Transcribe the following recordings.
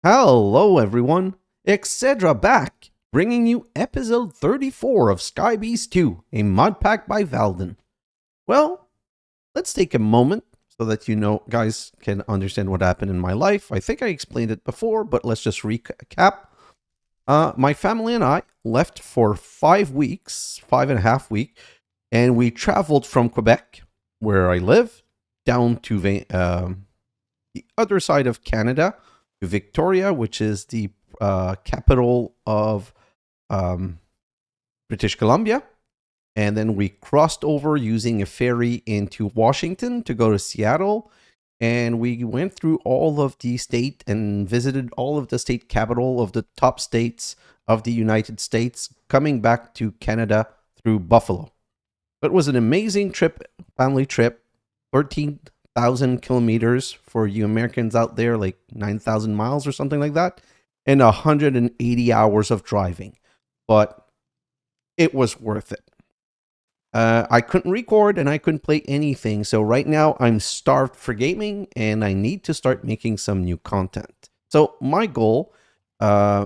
Hello everyone, xHedra back, bringing you episode 34 of Sky Beast 2, a Modpack by Valdan. Well, let's take a moment so that guys can understand what happened in my life. I think I explained it before, but let's just recap. My family and I left for 5 weeks, 5.5 weeks, and we traveled from Quebec, where I live, down to the other side of Canada, to Victoria, which is the capital of British Columbia. And then we crossed over using a ferry into Washington to go to Seattle. And we went through all of the state and visited all of the state capital of the top states of the United States, coming back to Canada through Buffalo. It was an amazing trip, family trip, 13,000 kilometers for you Americans out there, like 9,000 miles or something like that, and 180 hours of driving. But it was worth it. I couldn't record and I couldn't play anything, so right now I'm starved for gaming and I need to start making some new content. So my goal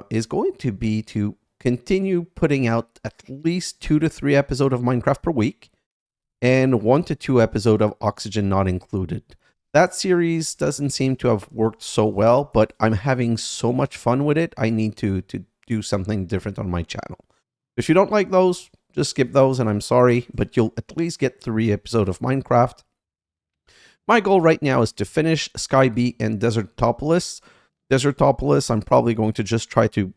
is going to be to continue putting out at least 2 to 3 episodes of Minecraft per week, and 1 to 2 episodes of Oxygen Not Included. That series doesn't seem to have worked so well, but I'm having so much fun with it, I need to do something different on my channel. If you don't like those, just skip those, and I'm sorry, but you'll at least get 3 episodes of Minecraft. My goal right now is to finish Sky Bee and Desertopolis. Desertopolis, I'm probably going to just try to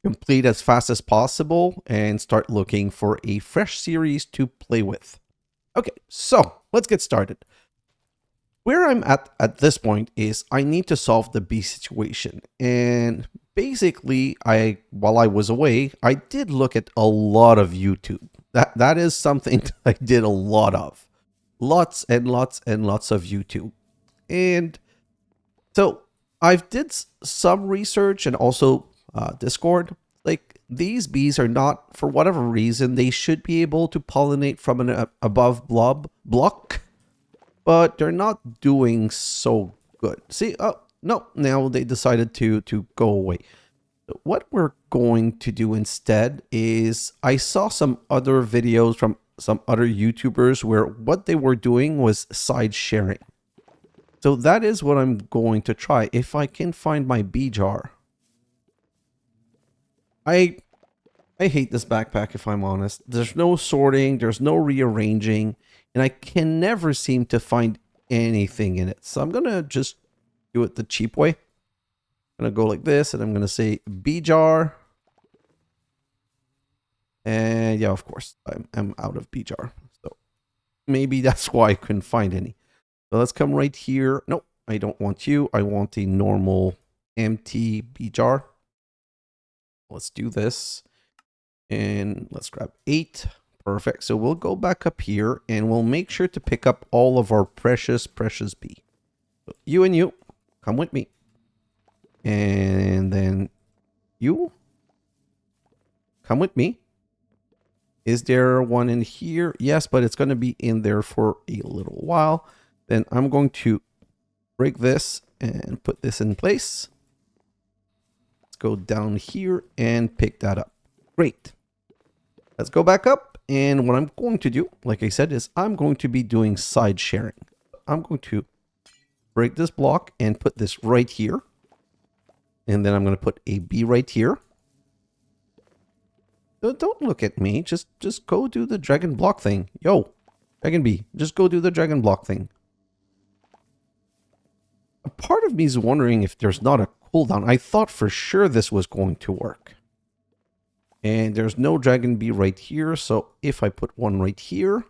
complete as fast as possible and start looking for a fresh series to play with. Okay, so let's get started. Where I'm at this point is I need to solve the bee situation. And basically, while I was away, I did look at a lot of YouTube. That is something that I did a lot of. Lots and lots and lots of YouTube. And so I've did some research and also Discord. Like, these bees are not, for whatever reason, they should be able to pollinate from an above block, but they're not doing so good. See, oh no, now they decided to go away. What we're going to do instead is, I saw some other videos from some other YouTubers where what they were doing was side sharing. So that is what I'm going to try. If I can find my bee jar. I hate this backpack, if I'm honest. There's no sorting, there's no rearranging, and I can never seem to find anything in it. So I'm going to just do it the cheap way. I'm going to go like this, and I'm going to say bee jar. And yeah, of course, I'm out of bee jar. So maybe that's why I couldn't find any. So let's come right here. Nope, I don't want you. I want a normal empty bee jar. Let's do this. And let's grab 8. Perfect. So we'll go back up here and we'll make sure to pick up all of our precious bee. So you and you, come with me. And then you, come with me. Is there one in here? Yes, but it's going to be in there for a little while. Then I'm going to break this and put this in place. Let's go down here and pick that up. Great. Let's go back up. And what I'm going to do, like I said, is I'm going to be doing side sharing. I'm going to break this block and put this right here. And then I'm going to put a bee right here. Don't look at me. Just go do the dragon block thing. Yo, dragon bee, just go do the dragon block thing. A part of me is wondering if there's not a cooldown. I thought for sure this was going to work. And there's no dragon bee right here. So if I put one right here.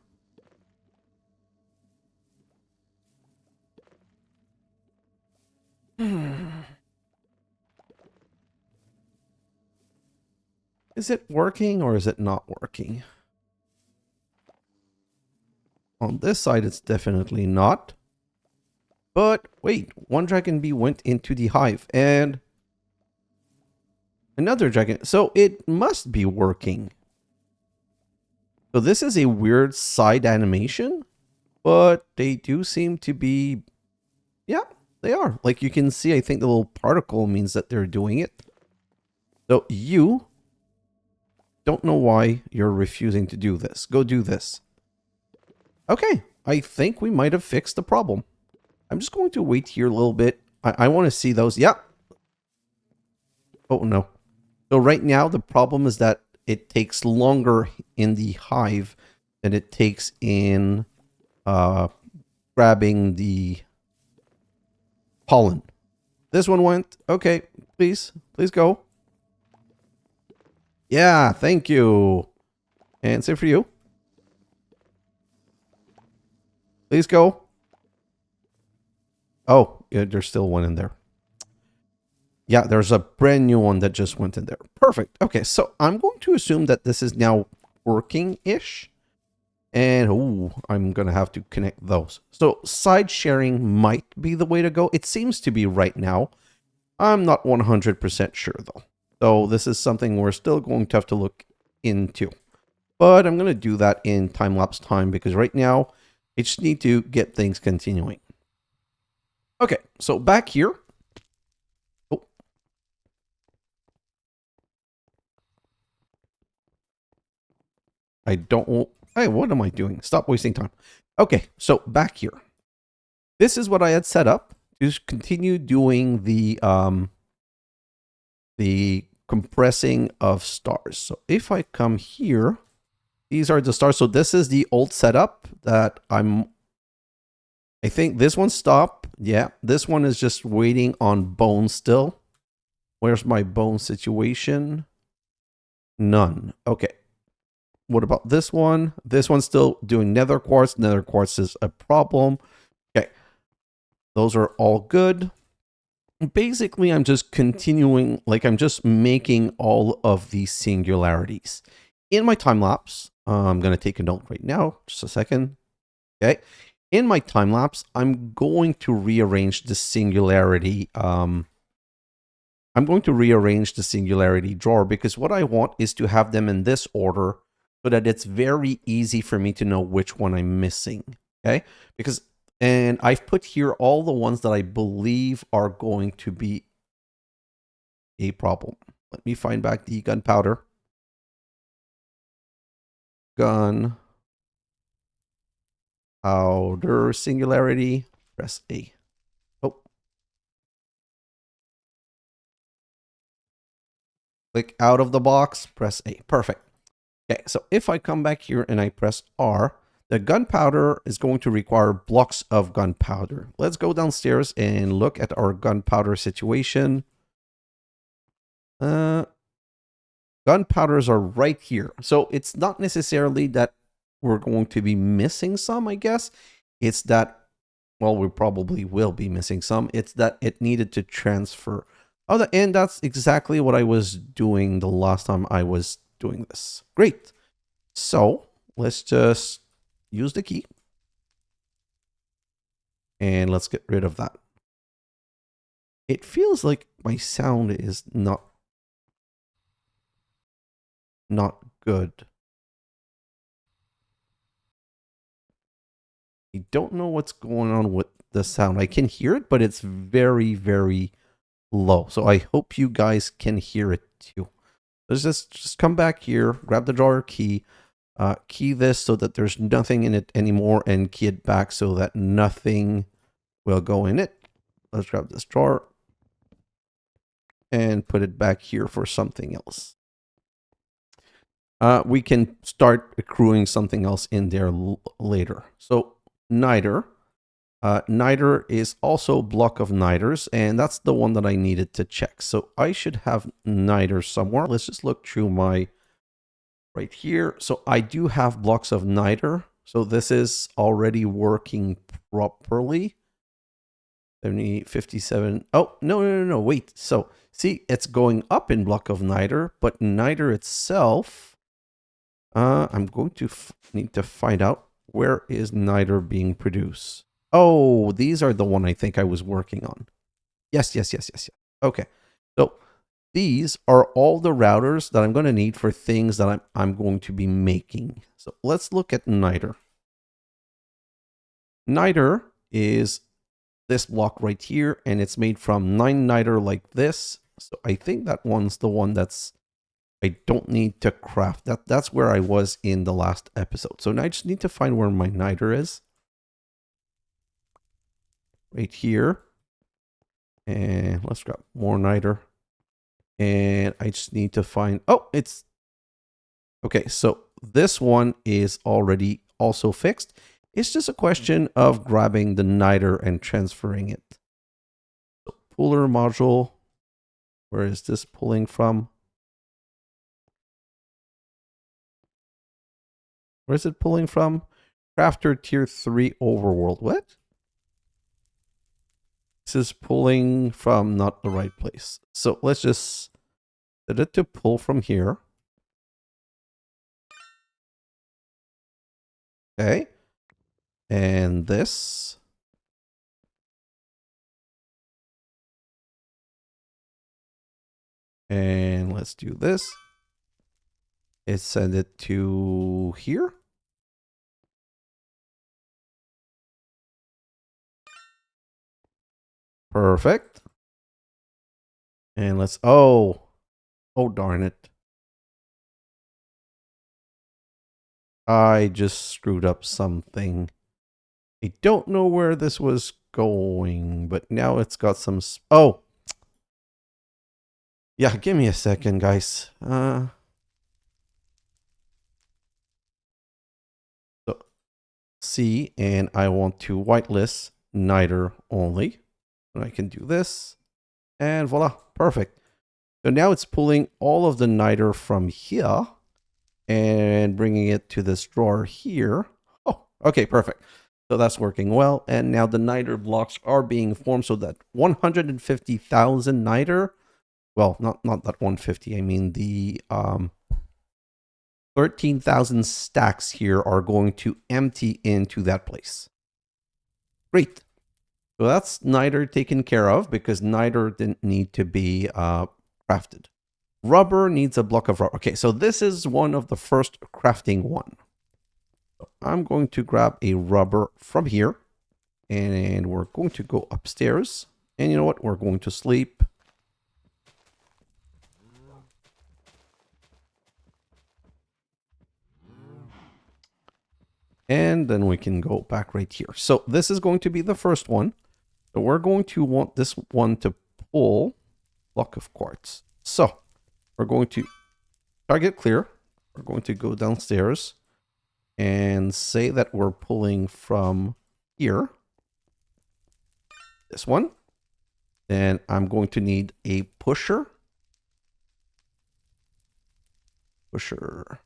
Is it working or is it not working? On this side, it's definitely not. But wait, one dragon bee went into the hive and another dragon. So it must be working. So this is a weird side animation, but they do seem to be, yeah, they are. Like you can see, I think the little particle means that they're doing it. So you don't know why you're refusing to do this. Go do this. Okay, I think we might have fixed the problem. I'm just going to wait here a little bit. I want to see those. Yeah. Oh, no. So right now, the problem is that it takes longer in the hive than it takes in grabbing the pollen. This one went. Okay, please go. Yeah, thank you. And same for you. Please go. Oh, yeah, there's still one in there. Yeah, there's a brand new one that just went in there. Perfect. Okay, so I'm going to assume that this is now working-ish. And, ooh, I'm going to have to connect those. So side sharing might be the way to go. It seems to be right now. I'm not 100% sure, though. So this is something we're still going to have to look into. But I'm going to do that in time-lapse time because right now, I just need to get things continuing. Okay, so back here. Oh. I don't... Hey, what am I doing? Stop wasting time. Okay, so back here. This is what I had set up to continue doing the compressing of stars. So if I come here, these are the stars. So this is the old setup that I think this one stopped. Yeah, this one is just waiting on bone still. Where's my bone situation? None. Okay. What about this one? This one's still doing nether quartz. Nether quartz is a problem. Okay. Those are all good. Basically, I'm just continuing, like I'm just making all of these singularities. In my time lapse, I'm going to take a note right now. Just a second. Okay. In my time lapse, I'm going to rearrange the singularity. I'm going to rearrange the singularity drawer because what I want is to have them in this order so that it's very easy for me to know which one I'm missing. Okay. And I've put here all the ones that I believe are going to be a problem. Let me find back the gunpowder. Gunpowder singularity. Press A. Oh. Click out of the box. Press A. Perfect. Okay, so if I come back here and I press R, the gunpowder is going to require blocks of gunpowder. Let's go downstairs and look at our gunpowder situation. Gunpowders are right here. So it's not necessarily that we're going to be missing some, I guess. It's that, well, we probably will be missing some. It's that it needed to transfer. Oh, and that's exactly what I was doing the last time I was doing this. Great. So let's just use the key. And let's get rid of that. It feels like my sound is not good. I don't know what's going on with the sound. I can hear it, but it's very, very low. So I hope you guys can hear it too. Let's just come back here, grab the drawer key, key this so that there's nothing in it anymore, and key it back so that nothing will go in it. Let's grab this drawer and put it back here for something else. We can start accruing something else in there later. So niter. Niter is also block of niters, and that's the one that I needed to check. So I should have niter somewhere. Let's just look through my right here. So I do have blocks of niter. So this is already working properly. 70, 57. Oh, no. Wait. So see, it's going up in block of niter, but niter itself, I'm going to need to find out where is niter being produced. Oh, these are the one I think I was working on. Yes. Okay. So these are all the routers that I'm going to need for things that I'm going to be making. So let's look at niter. Niter is this block right here, and it's made from 9 niter like this. So I think that one's the one that's I don't need to craft. That's where I was in the last episode. So now I just need to find where my niter is. Right here. And let's grab more niter. And I just need to find, oh, it's, okay, so this one is already also fixed. It's just a question of grabbing the niter and transferring it. So puller module, where is this pulling from? Where is it pulling from? Crafter tier 3 overworld. What? This is pulling from not the right place. So let's just set it to pull from here. Okay. And this. And let's do this. Let's send it to here. Perfect. And let's, oh darn it. I just screwed up something. I don't know where this was going, but now it's got some, oh. Yeah, give me a second, guys. So C, and I want to whitelist niter only. And I can do this, and voila, perfect. So now it's pulling all of the niter from here and bringing it to this drawer here. Oh, okay, perfect. So that's working well. And now the niter blocks are being formed so that 150,000 niter, well, not that 150, I mean the 13,000 stacks here are going to empty into that place. Great. So that's niter taken care of because niter didn't need to be crafted. Rubber needs a block of rubber. Okay, so this is one of the first crafting one. So I'm going to grab a rubber from here and we're going to go upstairs. And you know what? We're going to sleep. And then we can go back right here. So this is going to be the first one. So we're going to want this one to pull block of quartz. So we're going to target clear. We're going to go downstairs and say that we're pulling from here. This one. Then I'm going to need a pusher. So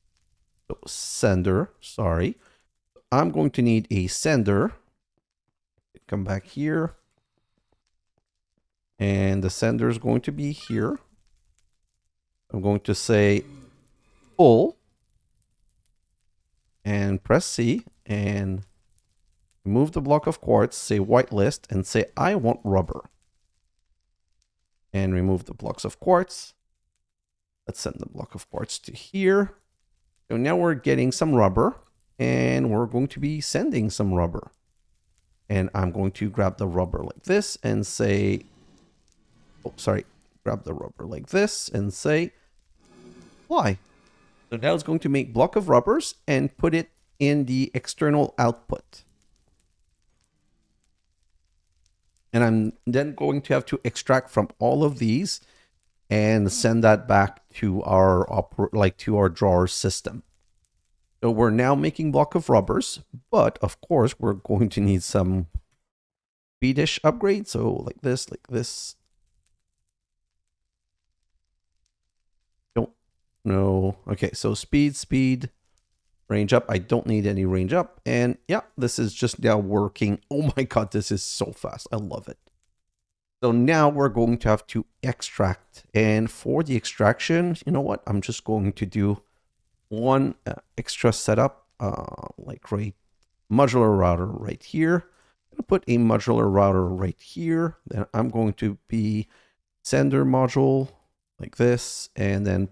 sender, sorry. I'm going to need a sender. Come back here. And the sender is going to be here. I'm going to say pull. And press C. And remove the block of quartz. Say whitelist. And say I want rubber. And remove the blocks of quartz. Let's send the block of quartz to here. So now we're getting some rubber. And we're going to be sending some rubber. And I'm going to grab the rubber like this and say, oh, sorry, grab the rubber like this and say, apply. So now it's going to make block of rubbers and put it in the external output. And I'm then going to have to extract from all of these and send that back to our to our drawer system. So we're now making block of rubbers, but of course we're going to need some speedish upgrade. So like this, like this. Don't know. Okay, so speed, range up. I don't need any range up. And yeah, this is just now working. Oh my God, this is so fast. I love it. So now we're going to have to extract. And for the extraction, you know what? I'm just going to do one extra setup, like right modular router right here. I'm going to put a modular router right here. Then I'm going to be sender module like this, and then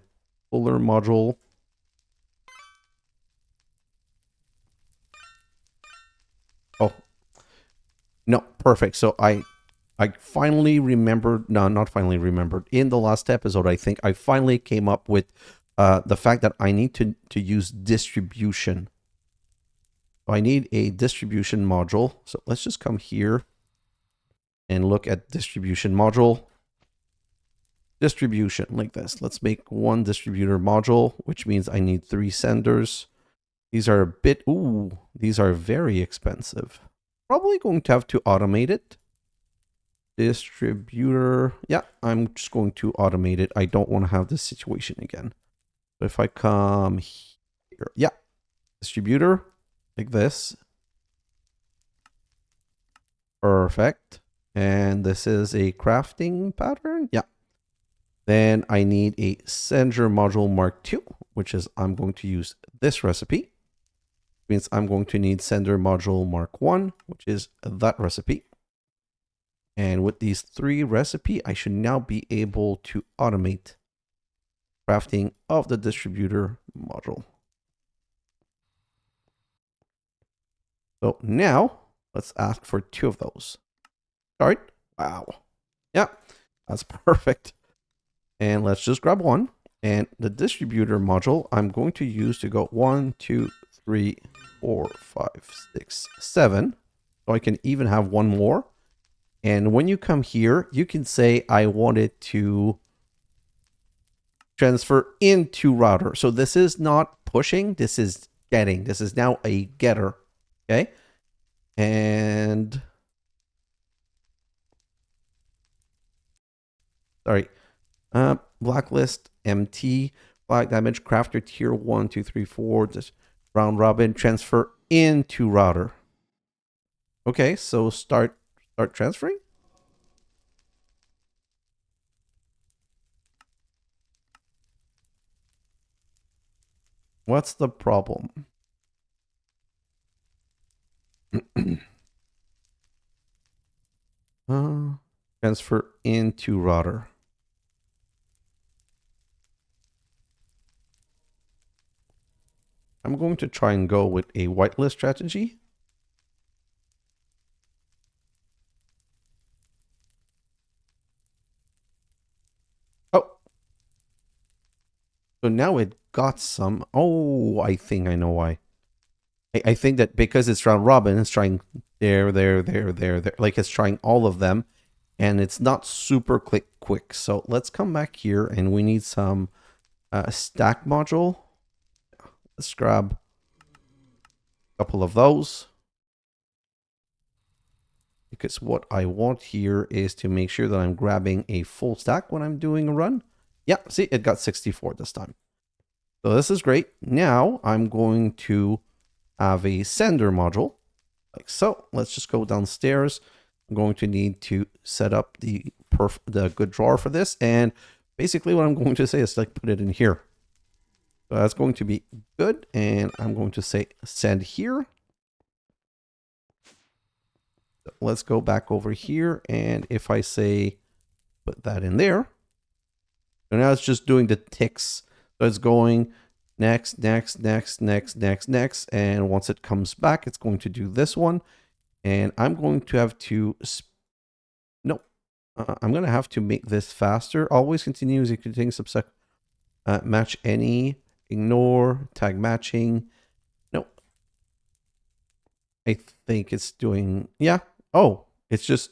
puller module. Oh, No, perfect. So I finally remembered, no, not finally remembered. In the last episode, I think I finally came up with the fact that I need to use distribution. I need a distribution module. So let's just come here and look at distribution module. Distribution like this. Let's make one distributor module, which means I need 3 senders. These are a bit, ooh, these are very expensive. Probably going to have to automate it. Distributor. Yeah, I'm just going to automate it. I don't want to have this situation again. So if I come here, yeah, distributor like this. Perfect. And this is a crafting pattern. Yeah. Then I need a sender module Mark II, which is I'm going to use this recipe. Means I'm going to need sender module Mark 1, which is that recipe. And with these 3 recipe, I should now be able to automate crafting of the distributor module. So now let's ask for 2 of those. Start. Wow. Yeah, that's perfect. And let's just grab one. And the distributor module I'm going to use to go 1, 2, 3, 4, 5, 6, 7. So I can even have one more. And when you come here, you can say I want it to transfer into router. So this is not pushing, this is getting. This is now a getter. Okay. And sorry. Blacklist MT, black damage crafter tier 1, 2, 3, 4, just round robin, transfer into router. Okay, so start transferring. What's the problem? Transfer into router. I'm going to try and go with a whitelist strategy. Oh. So now it got some. Oh, I think I know why. I think that because it's round robin, it's trying there. Like it's trying all of them. And it's not super quick. So let's come back here and we need some stack module. Let's grab a couple of those. Because what I want here is to make sure that I'm grabbing a full stack when I'm doing a run. Yeah, see, it got 64 this time. So this is great. Now I'm going to have a sender module. Like so. Let's just go downstairs. I'm going to need to set up the good drawer for this. And basically what I'm going to say is like put it in here. So that's going to be good. And I'm going to say send here. So let's go back over here. And if I say put that in there. So now it's just doing the ticks. So it's going next. And once it comes back, it's going to do this one. And I'm going to have to, no, I'm going to have to make this faster. Always continue executing subsec, match any, ignore, tag matching. No. I think it's doing, yeah. Oh, it's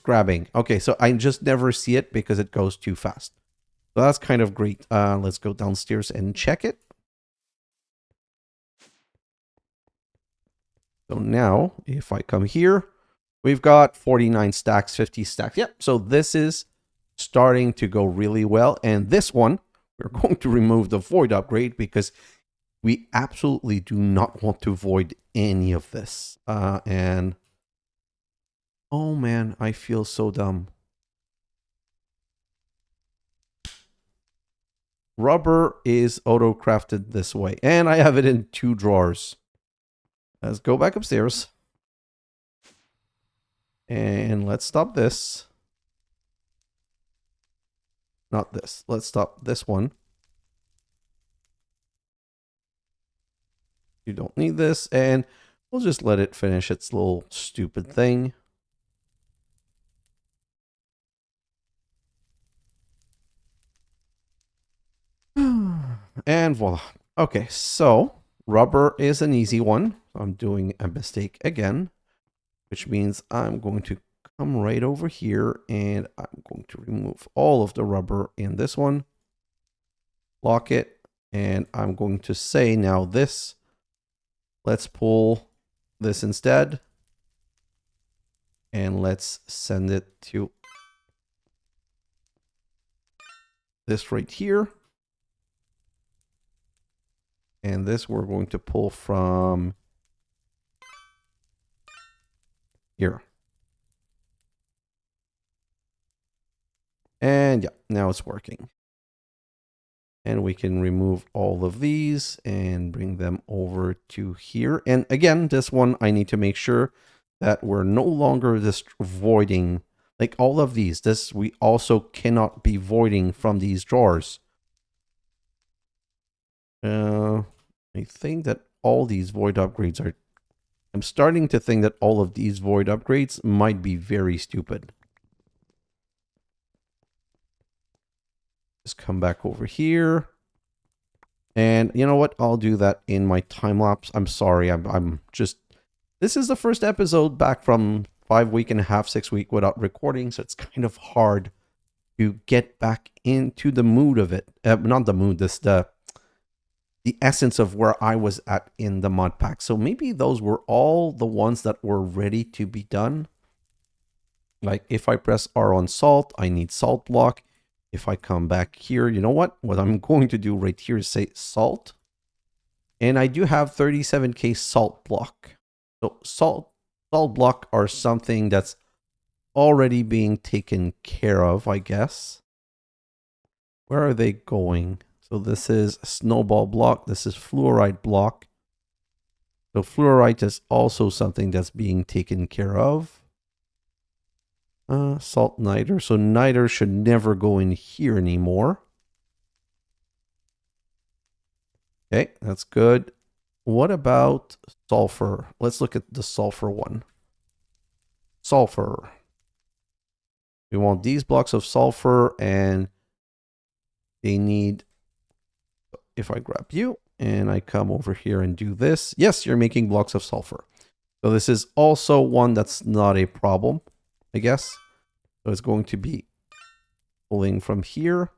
grabbing. Okay, so I just never see it because it goes too fast. So that's kind of great. Let's go downstairs and check it. So now, if I come here, we've got 49 stacks, 50 stacks. Yep, so this is starting to go really well. And this one, we're going to remove the void upgrade because we absolutely do not want to void any of this. And, oh man, I feel so dumb. Rubber is auto-crafted this way. And I have it in 2 drawers. Let's go back upstairs. And let's stop this. Not this. Let's stop this one. You don't need this. And We'll just let it finish its little stupid thing. And voila. Okay, so rubber is an easy one. I'm doing a mistake again, which means I'm going to come right over here and I'm going to remove all of the rubber in this one. Lock it. And I'm going to say now this. Let's pull this instead. And let's send it to this right here. And this we're going to pull from here. And yeah, now it's working. And we can remove all of these and bring them over to here. And again, this one, I need to make sure that we're no longer just voiding, like all of these. This, we also cannot be voiding from these drawers. I think that all these void upgrades are, I'm starting to think that all of these void upgrades might be very stupid. Just come back over here. And you know what? I'll do that in my time lapse. I'm sorry. I'm just, this is the first episode back from 5 week and a half, 6 week without recording. So it's kind of hard to get back into the mood of it. Not the mood, this, the essence of where I was at in the mod pack. So maybe those were all the ones that were ready to be done. Like if I press R on salt, I need salt block. If I come back here, you know what? What I'm going to do right here is say salt. And I do have 37k salt block. So salt block are something that's already being taken care of, I guess. Where are they going? So this is snowball block. This is fluorite block. So fluorite is also something that's being taken care of. Salt niter. So niter should never go in here anymore. Okay, that's good. What about sulfur? Let's look at the sulfur one. Sulfur. We want these blocks of sulfur and they need, if I grab you and I come over here and do this, yes, you're making blocks of sulfur. So this is also one that's not a problem, I guess. So it's going to be pulling from here.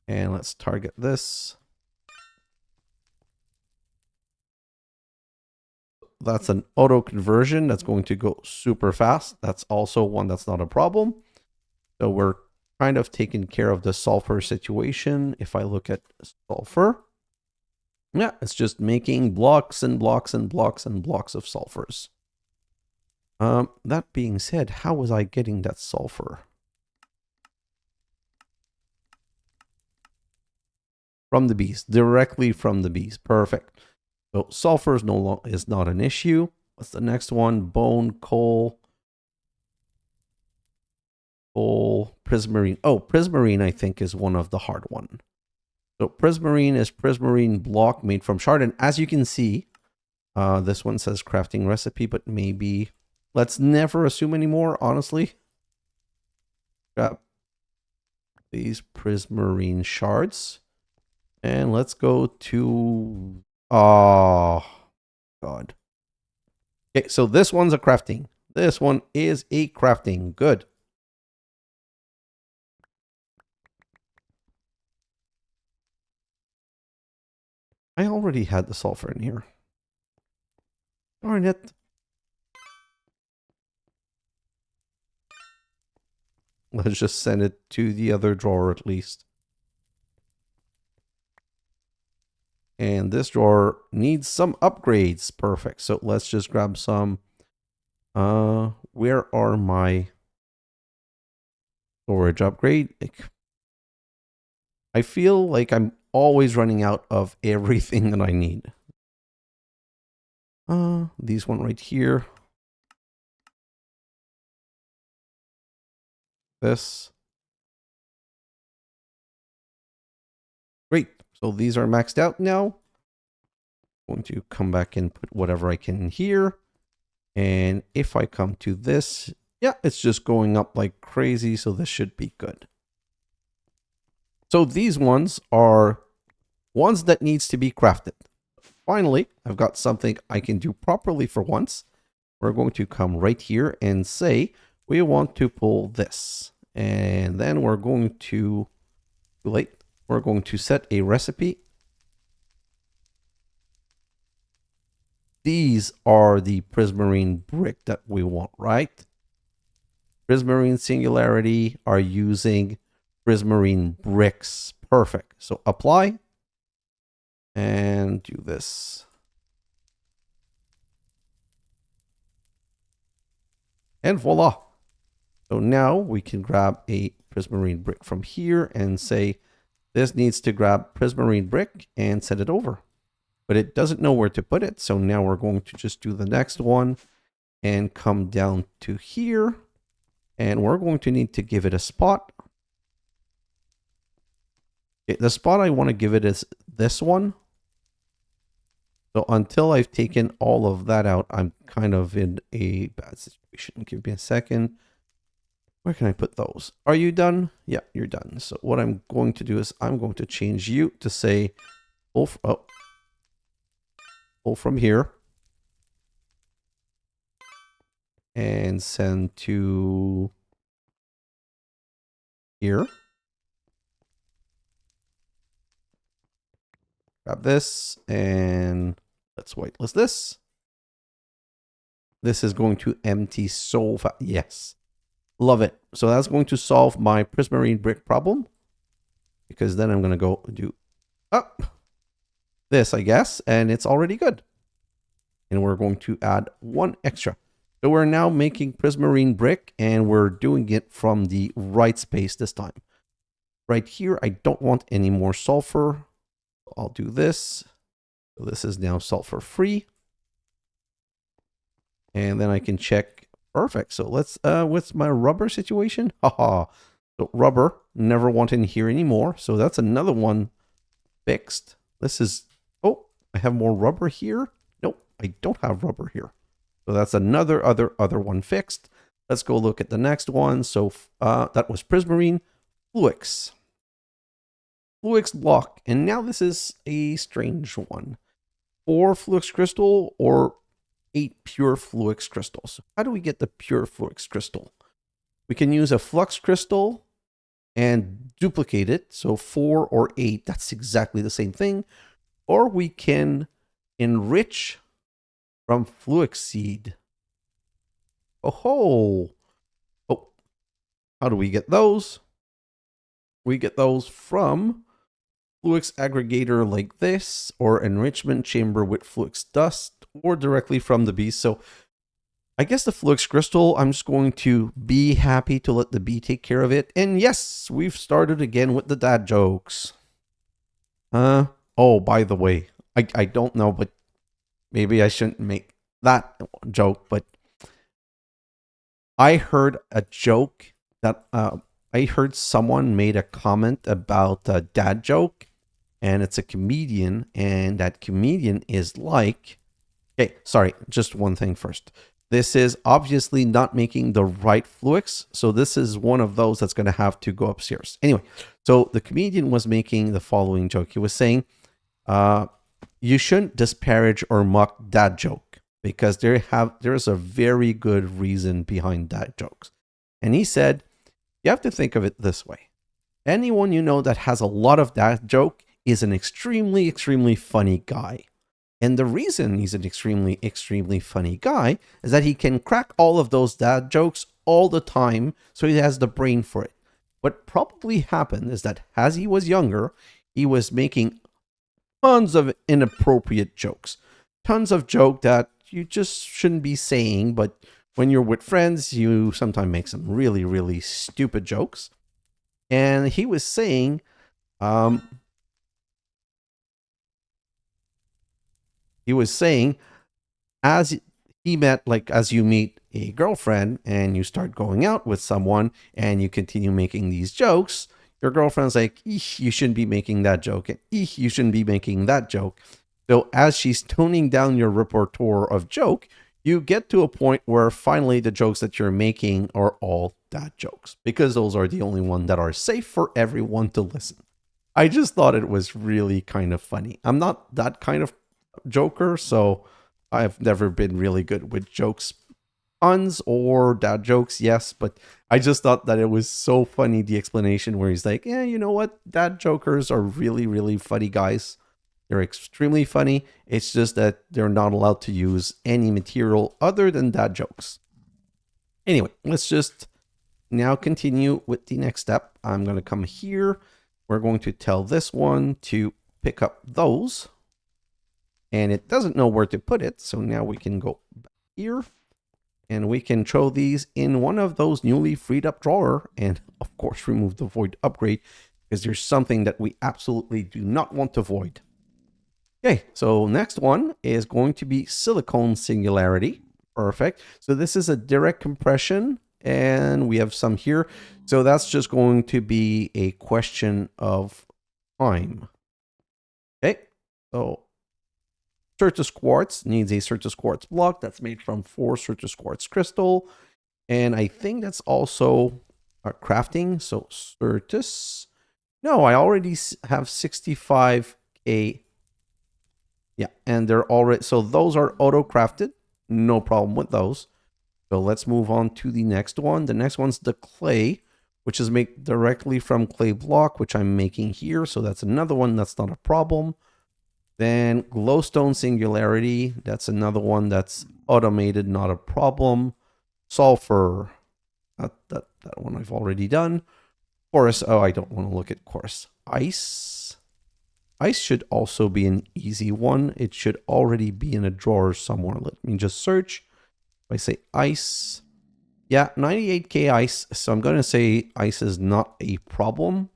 And let's target this. That's an auto conversion that's going to go super fast. That's also one that's not a problem. So we're kind of taking care of the sulfur situation. If I look at sulfur, yeah, it's just making blocks and blocks and blocks and blocks of sulfurs. That being said, how was I getting that sulfur? From the bees, directly from the bees. Perfect. So sulfur is not an issue. What's the next one? Bone, coal, prismarine. Oh, prismarine I think is one of the hard one. So prismarine is prismarine block made from shard. And as you can see, this one says crafting recipe, but maybe let's never assume anymore, honestly. Grab these prismarine shards. And let's go to, oh, God. Okay, so this one's a crafting. This one is a crafting. Good. I already had the sulfur in here. Darn it. Let's just send it to the other drawer at least. And this drawer needs some upgrades. Perfect. So let's just grab some. Where are my storage upgrade? I feel like I'm always running out of everything that I need. These one right here. This. So these are maxed out now. I'm going to come back and put whatever I can here. And if I come to this, yeah, it's just going up like crazy. So this should be good. So these ones are ones that needs to be crafted. Finally, I've got something I can do properly for once. We're going to come right here and say, we want to pull this. And then we're going to, we're going to set a recipe. These are the prismarine brick that we want, right? Prismarine Singularity are using prismarine bricks. Perfect. So apply and do this. And voila. So now we can grab a prismarine brick from here and say, this needs to grab prismarine brick and set it over. But it doesn't know where to put it. So now we're going to just do the next one and come down to here. And we're going to need to give it a spot. Okay, the spot I want to give it is this one. So until I've taken all of that out, I'm kind of in a bad situation. Give me a second. Where can I put those? Are you done? Yeah, you're done. So what I'm going to do is I'm going to change you to say, pull from here. And send to here. Grab this and let's whitelist this. This is going to empty so fast. Yes. Love it. So that's going to solve my prismarine brick problem. Because then I'm going to go do this, I guess. And it's already good. And we're going to add one extra. So we're now making prismarine brick and we're doing it from the right space this time. Right here, I don't want any more sulfur. I'll do this. So this is now sulfur free. And then I can check. Perfect. So let's, what's my rubber situation? Haha. So rubber, never want in here anymore. So that's another one fixed. This is, oh, I have more rubber here. Nope, I don't have rubber here. So that's another other one fixed. Let's go look at the next one. So that was prismarine. Fluix block. And now this is a strange one. 4 Fluix crystal or 8 pure Fluix crystals. How do we get the pure Fluix crystal? We can use a flux crystal and duplicate it. So 4 or 8, that's exactly the same thing. Or we can enrich from Fluix seed. Oh, how do we get those? We get those from Fluix aggregator like this, or enrichment chamber with Fluix dust, or directly from the bee. So I guess the Fluix crystal, I'm just going to be happy to let the bee take care of it. And yes, we've started again with the dad jokes. Oh, by the way, I don't know, but maybe I shouldn't make that joke, but I heard a joke that I heard someone made a comment about a dad joke, and it's a comedian, and that comedian is like, okay, sorry, just one thing first. This is obviously not making the right Fluix, so this is one of those that's going to have to go upstairs. Anyway, so the comedian was making the following joke. He was saying, you shouldn't disparage or mock dad joke because there's a very good reason behind dad jokes. And he said, you have to think of it this way. Anyone you know that has a lot of dad joke is an extremely, extremely funny guy. And the reason he's an extremely, extremely funny guy is that he can crack all of those dad jokes all the time, so he has the brain for it. What probably happened is that as he was younger, he was making tons of inappropriate jokes. Tons of joke that you just shouldn't be saying, but when you're with friends, you sometimes make some really, really stupid jokes. And he was saying, as he met, like as you meet a girlfriend and you start going out with someone and you continue making these jokes, Your girlfriend's like, eesh, you shouldn't be making that joke. And eesh, you shouldn't be making that joke. So as she's toning down your repertoire of joke, you get to a point where finally the jokes that you're making are all dad jokes, because those are the only ones that are safe for everyone to listen. I just thought it was really kind of funny. I'm not that kind of joker, so I've never been really good with jokes, puns or dad jokes, yes, but I just thought that it was so funny, the explanation where he's like, yeah, you know what? Dad jokers are really, really funny guys. They're extremely funny. It's just that they're not allowed to use any material other than dad jokes. Anyway, let's just now continue with the next step. I'm going to come here. We're going to tell this one to pick up those. And it doesn't know where to put it. So now we can go back here. And we can throw these in one of those newly freed up drawer. And of course, remove the void upgrade, because there's something that we absolutely do not want to void. Okay, so next one is going to be silicone singularity. Perfect. So this is a direct compression, and we have some here. So that's just going to be a question of time. Okay, so Certus quartz needs a Certus quartz block that's made from 4 Certus quartz crystal. And I think that's also crafting. So Certus. No, I already have 65k. Yeah, and they're already, so those are auto-crafted. No problem with those. So let's move on to the next one. The next one's the clay, which is made directly from clay block, which I'm making here. So that's another one that's not a problem. Then glowstone singularity. That's another one that's automated, not a problem. Sulfur. That one I've already done. Chorus. Oh, I don't want to look at chorus. Ice. Ice should also be an easy one. It should already be in a drawer somewhere. Let me just search. If I say ice, yeah, 98k ice. So I'm going to say ice is not a problem.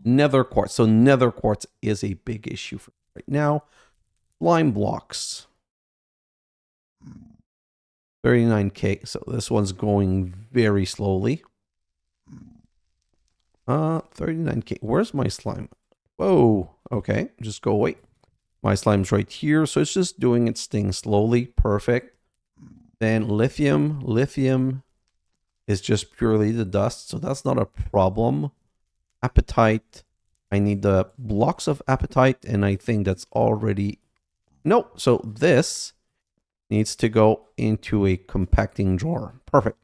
Nether quartz. So nether quartz is a big issue for right now. Lime blocks. 39k. So this one's going very slowly. 39k. Where's my slime? Whoa, okay, just go away. My slime's right here, so it's just doing its thing slowly. Perfect. Then lithium. Lithium is just purely the dust, so that's not a problem. Apatite. I need the blocks of apatite, and I think that's already... No, so this needs to go into a compacting drawer. Perfect.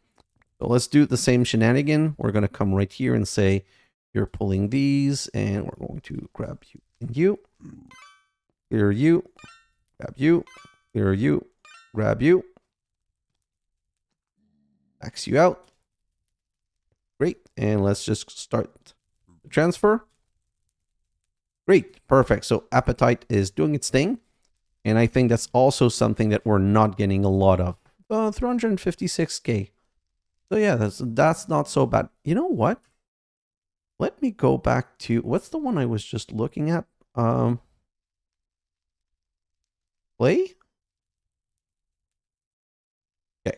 So let's do the same shenanigan. We're going to come right here and say, you're pulling these, and we're going to grab you and you. Clear you. Grab you. Clear you. Grab you. Max you out. Great. And let's just start the transfer. Great. Perfect. So apatite is doing its thing. And I think that's also something that we're not getting a lot of. 356k. So yeah, that's not so bad. You know what? Let me go back to, what's the one I was just looking at? Clay? Okay.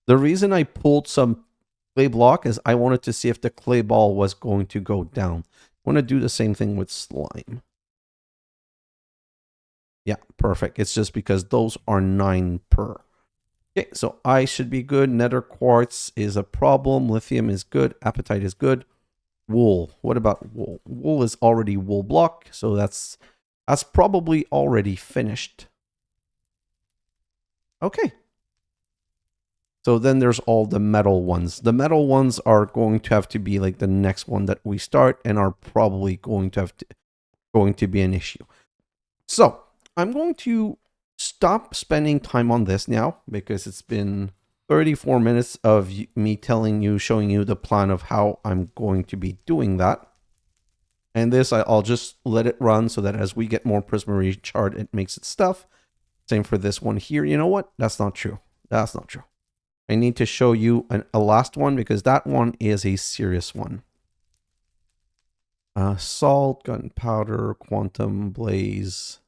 The reason I pulled some clay block is I wanted to see if the clay ball was going to go down. I want to do the same thing with slime. Yeah, perfect. It's just because those are 9 per. Okay, so I should be good. Nether quartz is a problem. Lithium is good. Apatite is good. Wool. What about wool? Wool is already wool block, so that's probably already finished. Okay. So then there's all the metal ones. The metal ones are going to have to be like the next one that we start, and are probably going to be an issue. So I'm going to stop spending time on this now, because it's been 34 minutes of me showing you the plan of how I'm going to be doing that. And this, I'll just let it run so that as we get more Prismarine chart, it makes its stuff. Same for this one here. You know what? That's not true. That's not true. I need to show you a last one, because that one is a serious one. Salt, gunpowder, quantum, blaze.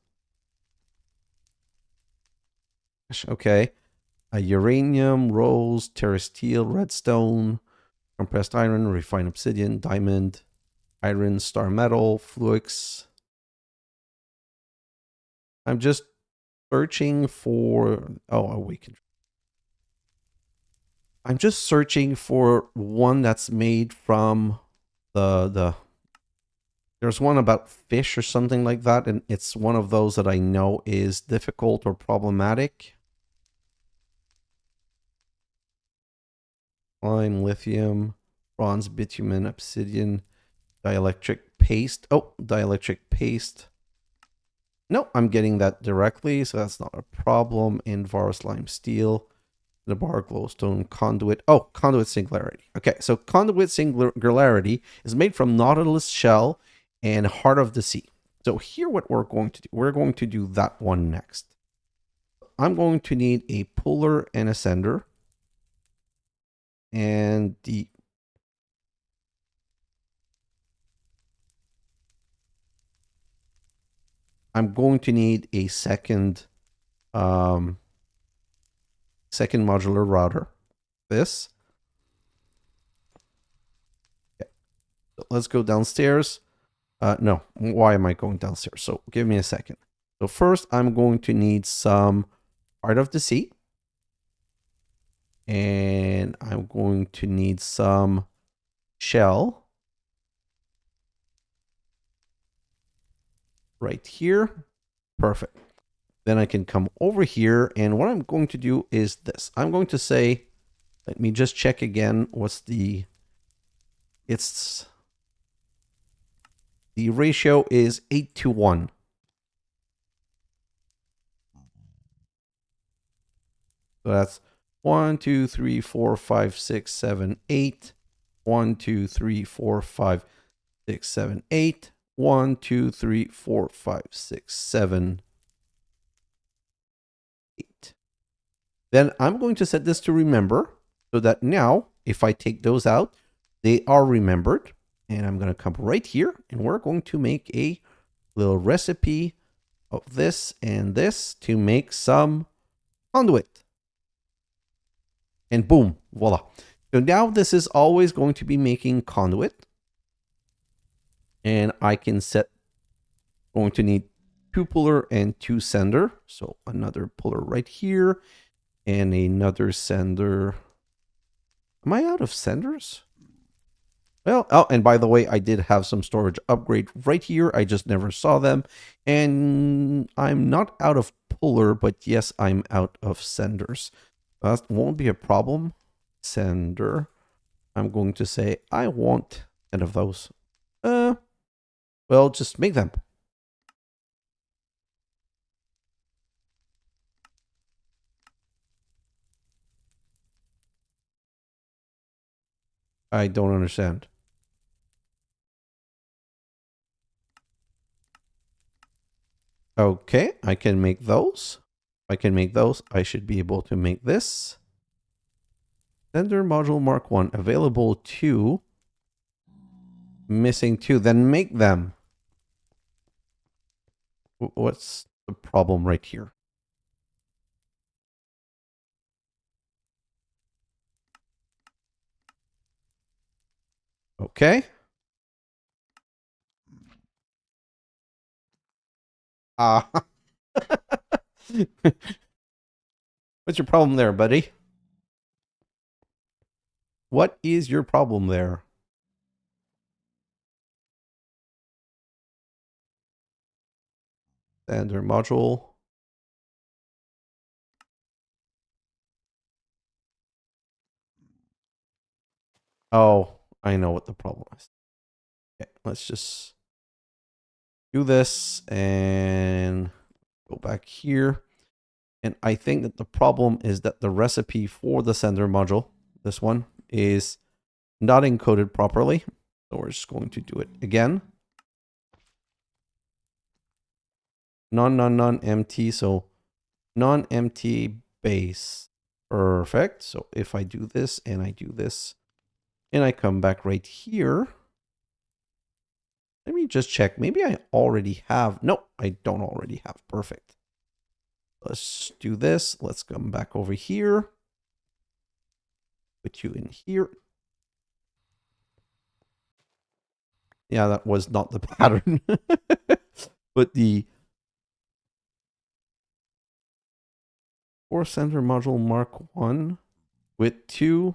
Okay. Uranium, rose, terrestrial, redstone, compressed iron, refined obsidian, diamond. iron, star metal, fluix. I'm just searching for, oh, we can. I'm just searching for one that's made from there's one about fish or something like that, and it's one of those that I know is difficult or problematic. Lime, lithium, bronze, bitumen, obsidian, dielectric paste. Oh, dielectric paste. No, I'm getting that directly, so that's not a problem. Invar, lime, steel, the bar, glowstone, conduit. Oh, conduit singularity. Okay, so conduit singularity is made from Nautilus shell and heart of the sea. So here what we're going to do. We're going to do that one next. I'm going to need a puller and a sender. And I'm going to need a second modular router. This. Okay. So let's go downstairs. No, why am I going downstairs? So give me a second. So first I'm going to need some heart of the sea. And I'm going to need some shell. Right here. Perfect. Then I can come over here, and what I'm going to do is this. I'm going to say, let me just check again. What's the ratio is 8:1. So that's 1, 2, 3, 4, 5, 6, 7, 8. 1, 2, 3, 4, 5, 6, 7, 8. 1, 2, 3, 4, 5, 6, 7, 8. Then I'm going to set this to remember so that now if I take those out, they are remembered. And I'm going to come right here and we're going to make a little recipe of this and this to make some conduit. And boom, voila. So now this is always going to be making conduit. And I can set, going to need 2 puller and 2 sender. So another puller right here and another sender. Am I out of senders? Well, oh, and by the way, I did have some storage upgrade right here. I just never saw them. And I'm not out of puller, but yes, I'm out of senders. That won't be a problem. Sender. I'm going to say I want 10 of those. Well, just make them. I don't understand. Okay, I can make those. If I can make those, I should be able to make this. Sender module Mark 1, available 2. Missing 2, then make them. What's the problem right here? Okay. What's your problem there, buddy? What is your problem there? Sender module. Oh, I know what the problem is. Okay, let's just do this and go back here. And I think that the problem is that the recipe for the sender module, this one, is not encoded properly. So we're just going to do it again. Non-empty. So non-empty base. Perfect. So if I do this and I do this and I come back right here. Let me just check. Maybe I already have. No, I don't already have. Perfect. Let's do this. Let's come back over here. Put you in here. Yeah, that was not the pattern. But the 4 sender module Mark 1 with 2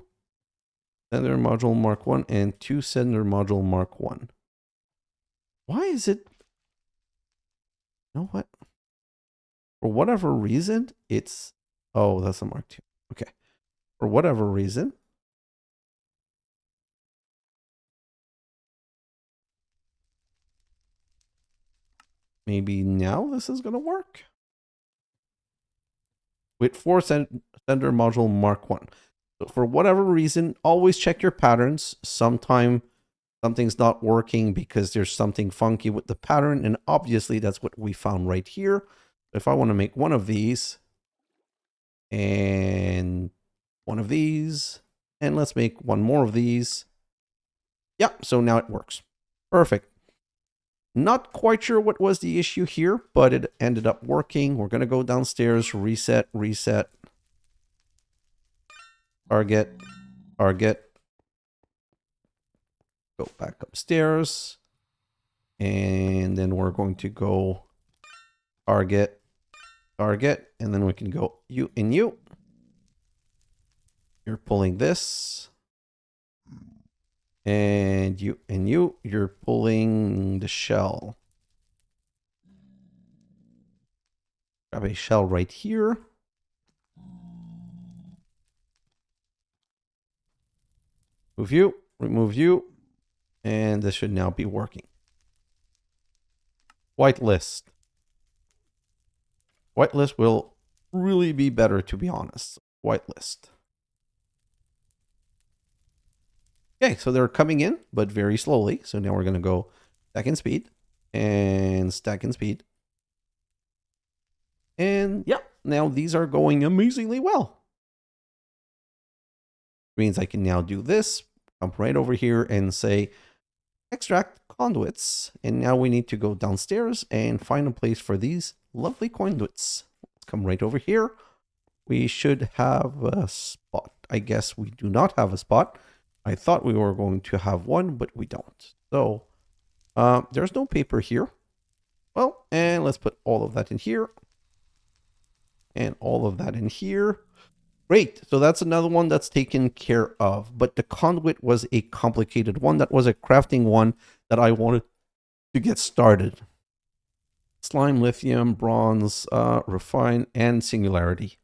sender module Mark 1 and 2 sender module Mark 1. Why is it? You know what? For whatever reason, it's... Oh, that's a Mark 2. Okay. For whatever reason, maybe now this is going to work. With 4 sender module Mark 1. So for whatever reason, always check your patterns. Sometime something's not working because there's something funky with the pattern. And obviously that's what we found right here. If I want to make one of these and one of these, and let's make one more of these. Yeah, so now it works. Perfect. Not quite sure what was the issue here, but it ended up working. We're going to go downstairs, reset, reset. Target, target. Go back upstairs. And then we're going to go target, target. And then we can go you and you. You're pulling this. And you, you're pulling the shell. Grab a shell right here. Move you, remove you, and this should now be working. Whitelist. Whitelist will really be better, to be honest. Whitelist. Okay, so they're coming in, but very slowly. So now we're going to go stack in speed and stack in speed. And yeah, now these are going amazingly well. Means I can now do this, come right over here and say extract conduits. And now we need to go downstairs and find a place for these lovely conduits. Come right over here. We should have a spot. I guess we do not have a spot. I thought we were going to have one, but we don't. So there's no paper here. Well, and let's put all of that in here. And all of that in here. Great. So that's another one that's taken care of. But the conduit was a complicated one. That was a crafting one that I wanted to get started. Slime, lithium, bronze, refine, and singularity.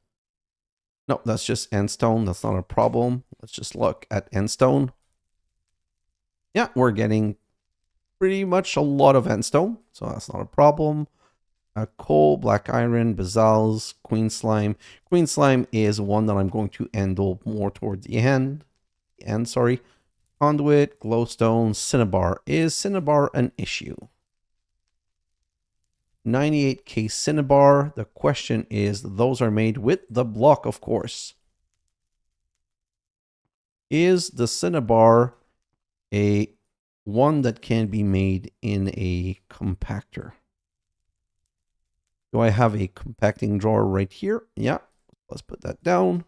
No, that's just endstone. That's not a problem. Let's just look at endstone. Yeah, we're getting pretty much a lot of endstone, so that's not a problem. Coal, black iron, basals, queen slime. Queen slime is one that I'm going to handle more towards the end. Sorry. Conduit, glowstone, cinnabar. Is cinnabar an issue? 98k cinnabar. The question is, those are made with the block, of course. Is the cinnabar a one that can be made in a compactor? Do I have a compacting drawer right here? Yeah, let's put that down.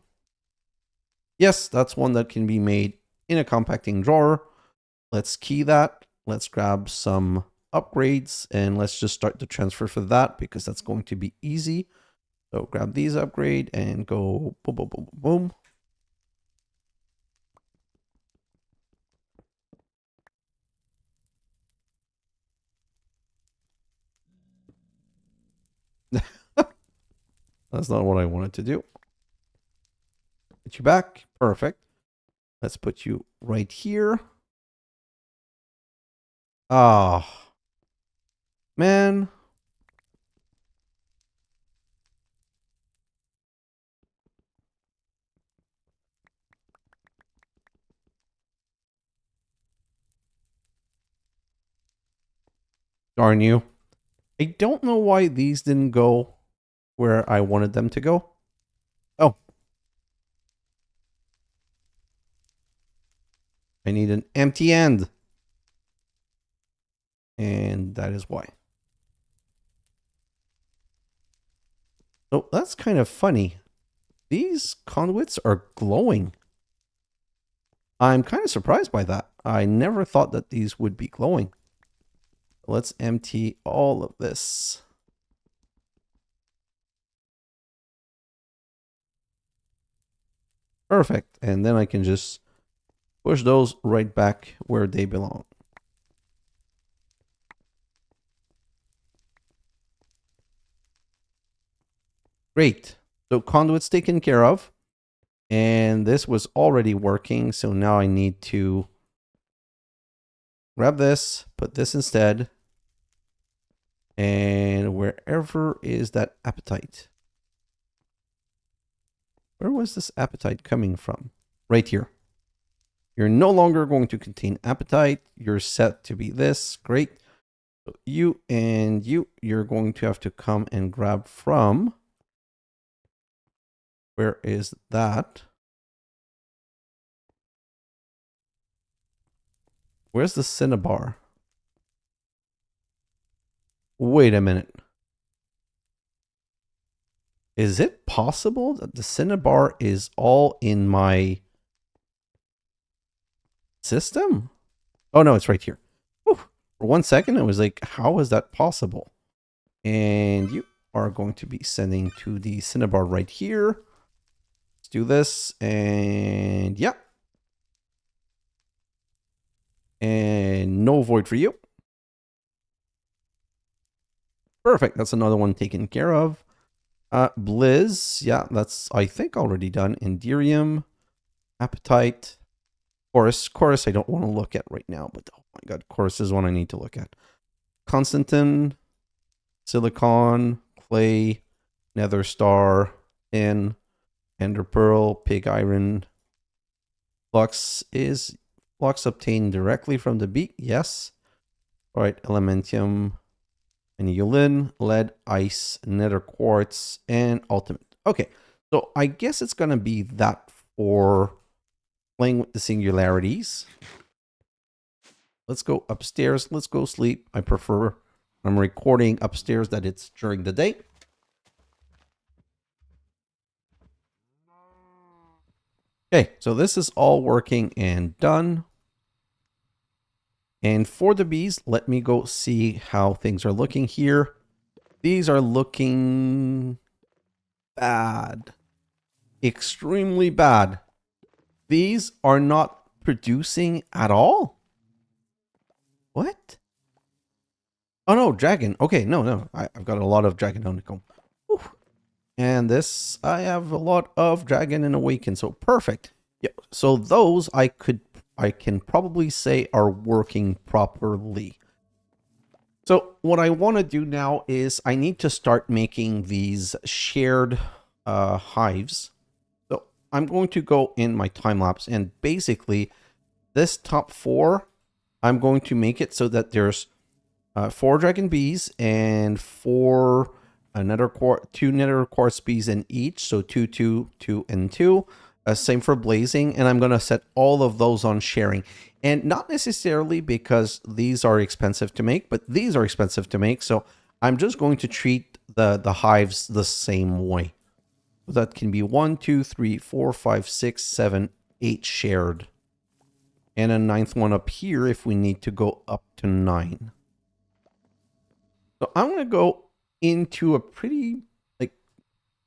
Yes, that's one that can be made in a compacting drawer. Let's key that. Let's grab some upgrades and let's just start the transfer for that because that's going to be easy. So grab these upgrade and go boom, boom, boom, boom. That's not what I wanted to do. Put you back. Perfect. Let's put you right here. Ah, oh, man. Darn you. I don't know why these didn't go where I wanted them to go. Oh. I need an empty end. And that is why. Oh, that's kind of funny. These conduits are glowing. I'm kind of surprised by that. I never thought that these would be glowing. Let's empty all of this. Perfect. And then I can just push those right back where they belong. Great. So conduit's taken care of. And this was already working. So now I need to grab this, put this instead. And wherever is that appetite? Where was this appetite coming from? Right here. You're no longer going to contain appetite. You're set to be this. Great. So you and you're going to have to come and grab from. Where is that? Where's the cinnabar? Wait a minute. Is it possible that the cinnabar is all in my system? Oh no, it's right here. Whew. For 1 second, I was like, how is that possible? And you are going to be sending to the cinnabar right here. Let's do this. And yeah. And no void for you. Perfect. That's another one taken care of. Blizz. Yeah, that's, I think, already done. Enderium. Appetite. Chorus I don't want to look at right now, but oh my god, chorus is one I need to look at. Constantin. Silicon. Clay. Nether Star. Tin. Ender Pearl. Pig Iron. Flux obtained directly from the bee. Yes. All right. Elementium. Annealin, lead, ice, nether quartz, and ultimate. Okay. So I guess it's going to be that for playing with the singularities. Let's go upstairs. Let's go sleep. I prefer, I'm recording upstairs, that it's during the day. Okay, so this is all working and done. And for the bees, let me go see how things are looking here. These are looking bad. Extremely bad. These are not producing at all. What? Oh no, dragon. Okay, no. I've got a lot of dragon honeycomb. Whew. And this, I have a lot of dragon and awaken, so perfect. Yeah, so those I can probably say are working properly. So what I want to do now is I need to start making these shared hives. So I'm going to go in my time lapse, and basically this top 4, I'm going to make it so that there's 4 dragon bees and 4 2 nether quartz bees in each. So 2, 2, 2, and 2. Same for blazing, and I'm going to set all of those on sharing. And not necessarily because these are expensive to make, but these are expensive to make. So I'm just going to treat the hives the same way. So that can be 1, 2, 3, 4, 5, 6, 7, 8 shared. And a 9th one up here if we need to go up to 9. So I'm going to go into a pretty,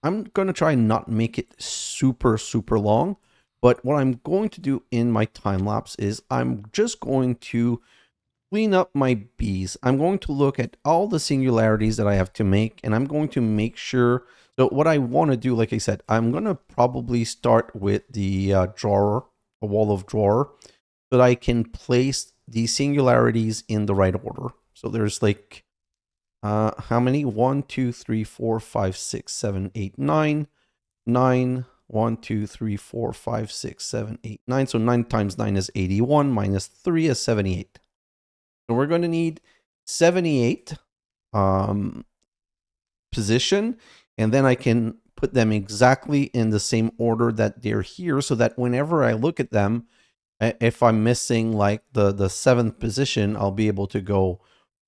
I'm going to try and not make it super long. But what I'm going to do in my time lapse is I'm just going to clean up my bees. I'm going to look at all the singularities that I have to make, and I'm going to make sure. So what I want to do, like I said, I'm going to probably start with the drawer, a wall of drawer, so that I can place the singularities in the right order. So there's like, how many? 1, 2, 3, 4, 5, 6, 7, 8, 9. 9. 1, 2, 3, 4, 5, 6, 7, 8, 9. So 9 times 9 is 81, minus 3 is 78. So we're going to need 78 position, and then I can put them exactly in the same order that they're here, so that whenever I look at them, if I'm missing like the 7th position, I'll be able to go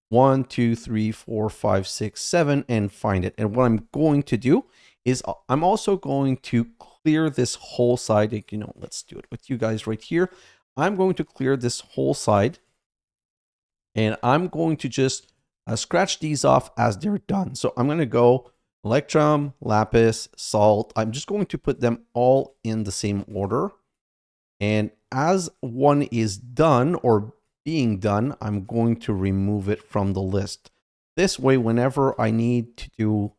1, 2, 3, 4, 5, 6, 7 and find it. And what I'm going to do is I'm also going to clear this whole side. You know, let's do it with you guys right here. I'm going to clear this whole side And I'm going to just scratch these off as they're done. So I'm going to go electrum, lapis, salt. I'm just going to put them all in the same order. And as one is done or being done, I'm going to remove it from the list. This way, whenever I need to do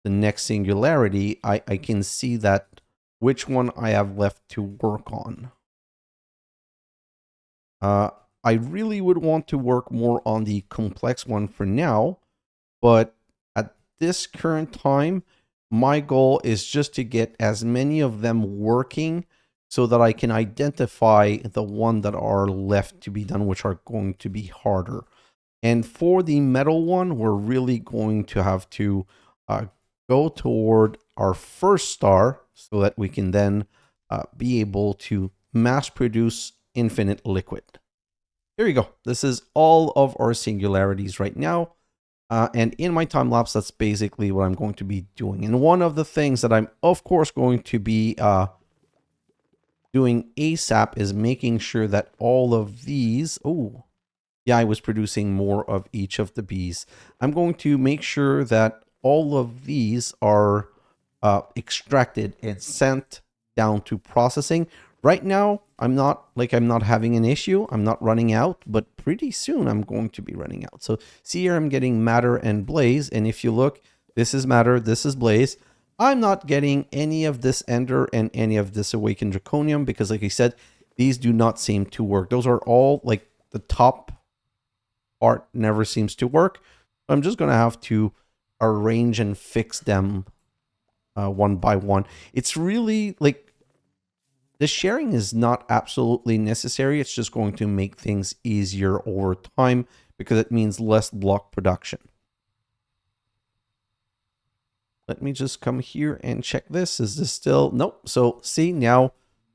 the next singularity, I can see that which one I have left to work on. I really would want to work more on the complex one for now, but at this current time, my goal is just to get as many of them working so that I can identify the one that are left to be done, which are going to be harder. And for the metal one, we're really going to have to go toward our first star so that we can then be able to mass produce infinite liquid. Here you go. This is all of our singularities right now. And in my time lapse, that's basically what I'm going to be doing. And one of the things that I'm, of course, going to be doing ASAP is making sure that all of these... Oh, yeah, I was producing more of each of the bees. I'm going to make sure that all of these are extracted and sent down to processing. Right now, I'm not having an issue. I'm not running out, but pretty soon I'm going to be running out. So see here, I'm getting matter and blaze. And if you look, this is matter, this is blaze. I'm not getting any of this ender and any of this awakened draconium because, like I said, these do not seem to work. Those are all like the top part never seems to work. I'm just going to have to arrange and fix them one by one. It's really like the sharing is not absolutely necessary. It's just going to make things easier over time because it means less block production. Let me just come here and check this. Is this still? Nope. So see, now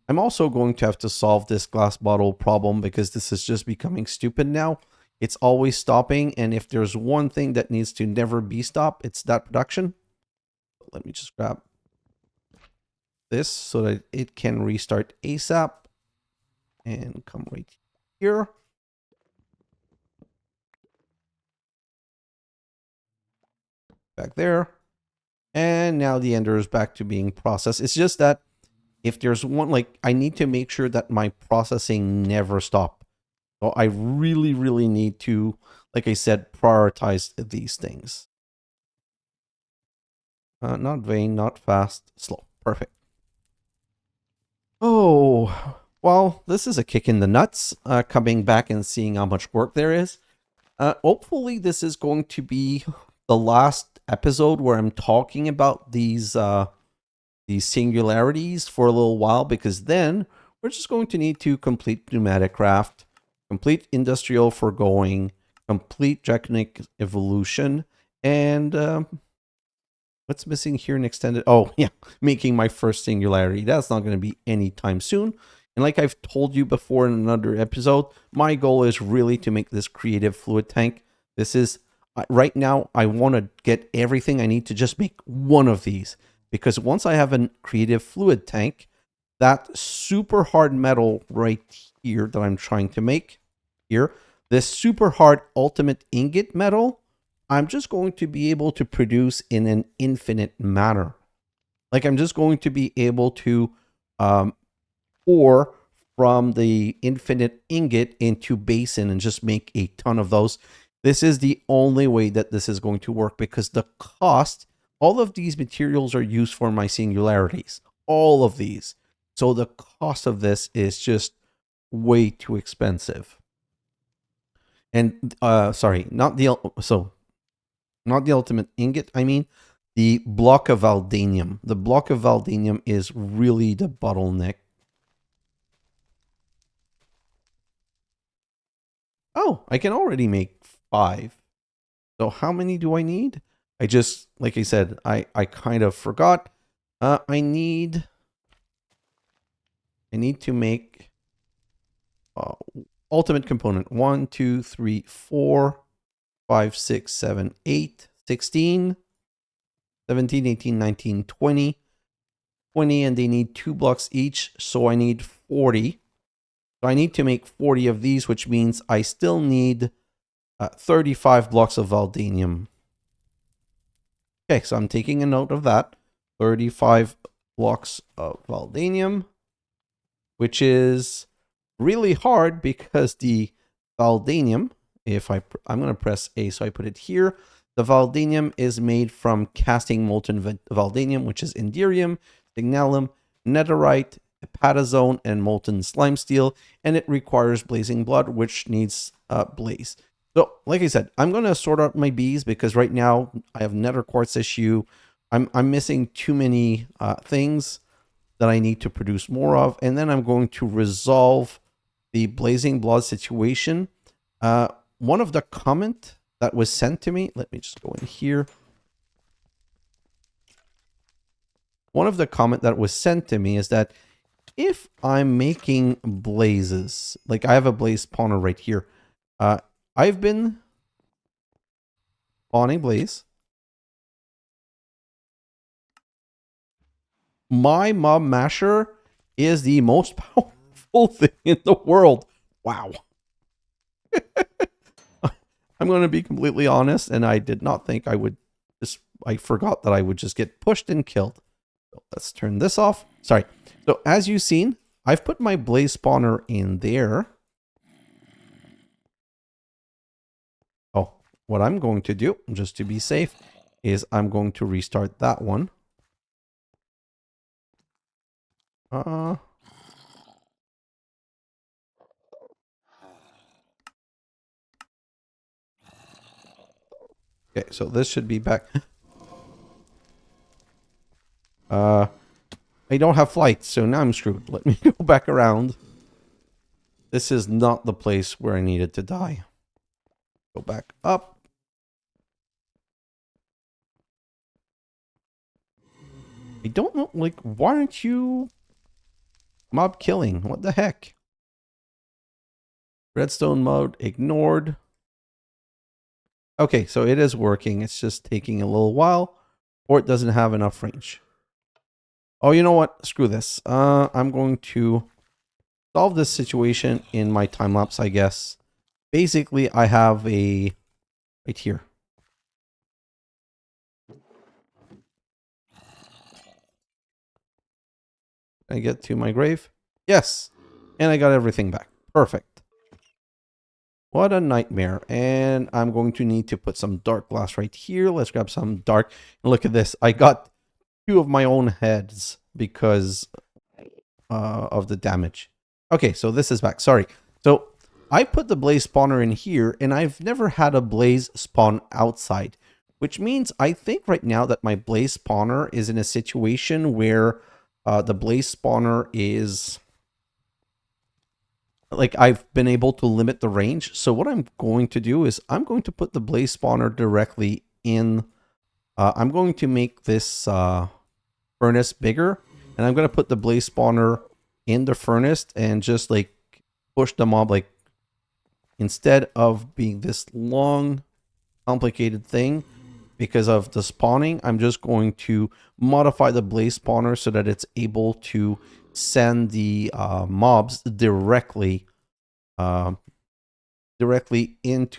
I'm also going to have to solve this glass bottle problem because this is just becoming stupid now. It's always stopping. And if there's one thing that needs to never be stopped, it's that production. Let me just grab this so that it can restart ASAP and come right here. Back there. And now the ender is back to being processed. It's just that if there's one, like, I need to make sure that my processing never stops. So I really, really need to, like I said, prioritize these things. Not vain, not fast, slow. Perfect. Oh, well, this is a kick in the nuts, coming back and seeing how much work there is. Hopefully this is going to be the last episode where I'm talking about these singularities for a little while, because then we're just going to need to complete pneumatic craft, complete industrial foregoing, complete draconic evolution, and what's missing here in extended? Oh, yeah, making my first singularity. That's not going to be anytime soon. And like I've told you before in another episode, my goal is really to make this creative fluid tank. This is, right now, I want to get everything I need to just make one of these. Because once I have a creative fluid tank, that super hard metal right here that I'm trying to make here, this super hard ultimate ingot metal, I'm just going to be able to produce in an infinite manner. Like I'm just going to be able to pour from the infinite ingot into basin and just make a ton of those. This is the only way that this is going to work because the cost, all of these materials are used for my singularities. All of these. So the cost of this is just way too expensive. And sorry, not the ultimate ingot, I mean the block of Valdanium. The block of Valdanium is really the bottleneck. Oh, I can already make 5. So how many do I need? I just, like I said, I kind of forgot. I need to make ultimate component 1, 2, 3, 4, 5, 6, 7, 8, 16, 17, 18, 19, 20, 20, and they need 2 blocks each. So I need 40. So I need to make 40 of these, which means I still need 35 blocks of Valdanium. Okay, so I'm taking a note of that. 35 blocks of Valdanium, which is really hard because the Valdanium, I'm going to press A, so I put it here. The Valdanium is made from casting molten Valdanium, which is Indirium, Signalum, Netherite, Hepatazone, and molten slime steel, and it requires blazing blood, which needs blaze. So, like I said, I'm going to sort out my bees because right now I have nether quartz issue. I'm missing too many things that I need to produce more of, and then I'm going to resolve the blazing blood situation. One of the comment that was sent to me, let me just go in here. One of the comment that was sent to me is that if I'm making blazes, like I have a blaze spawner right here, I've been spawning blaze. My mob masher is the most powerful thing in the world. Wow. I'm going to be completely honest, and I did not think I would just, I forgot that I would just get pushed and killed. So let's turn this off. Sorry. So as you've seen, I've put my blaze spawner in there. Oh, what I'm going to do, just to be safe, is I'm going to restart that one. Okay, so this should be back. I don't have flights, so now I'm screwed. Let me go back around. This is not the place where I needed to die. Go back up. I don't know, like, why aren't you mob killing? What the heck? Redstone mode ignored. Okay, so it is working. It's just taking a little while, or it doesn't have enough range. Oh, you know what? Screw this. I'm going to solve this situation in my time lapse, I guess. Basically, I have a right here. Can I get to my grave? Yes. And I got everything back. Perfect. What a nightmare. And I'm going to need to put some dark glass right here. Let's grab some dark. And look at this. I got 2 of my own heads because of the damage. Okay, so this is back. Sorry. So I put the blaze spawner in here, and I've never had a blaze spawn outside, which means I think right now that my blaze spawner is in a situation where the blaze spawner is like I've been able to limit the range. So what I'm going to do is I'm going to put the blaze spawner directly in. I'm going to make this furnace bigger, and I'm going to put the blaze spawner in the furnace and just like push the mob, like instead of being this long complicated thing because of the spawning, I'm just going to modify the blaze spawner so that it's able to send the mobs directly into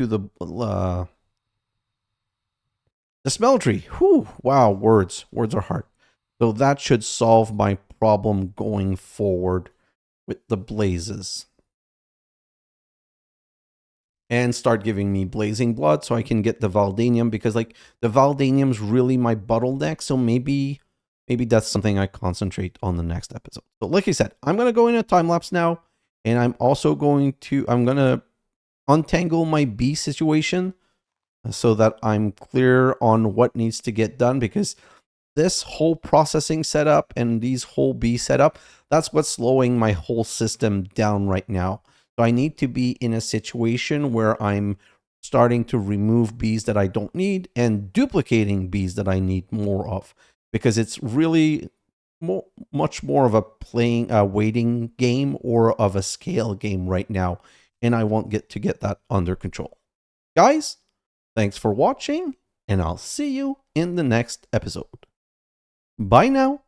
the smeltery. Whew, wow, words are hard. So that should solve my problem going forward with the blazes. And start giving me blazing blood so I can get the Valdanium, because like the Valdanium's really my bottleneck. So maybe that's something I concentrate on the next episode. But like I said, I'm going to go in a time lapse now, and I'm going to untangle my bee situation so that I'm clear on what needs to get done, because this whole processing setup and these whole bee setup, that's what's slowing my whole system down right now. So I need to be in a situation where I'm starting to remove bees that I don't need and duplicating bees that I need more of, because it's really much more of a waiting game or of a scale game right now, and I won't get that under control. Guys, thanks for watching, and I'll see you in the next episode. Bye now.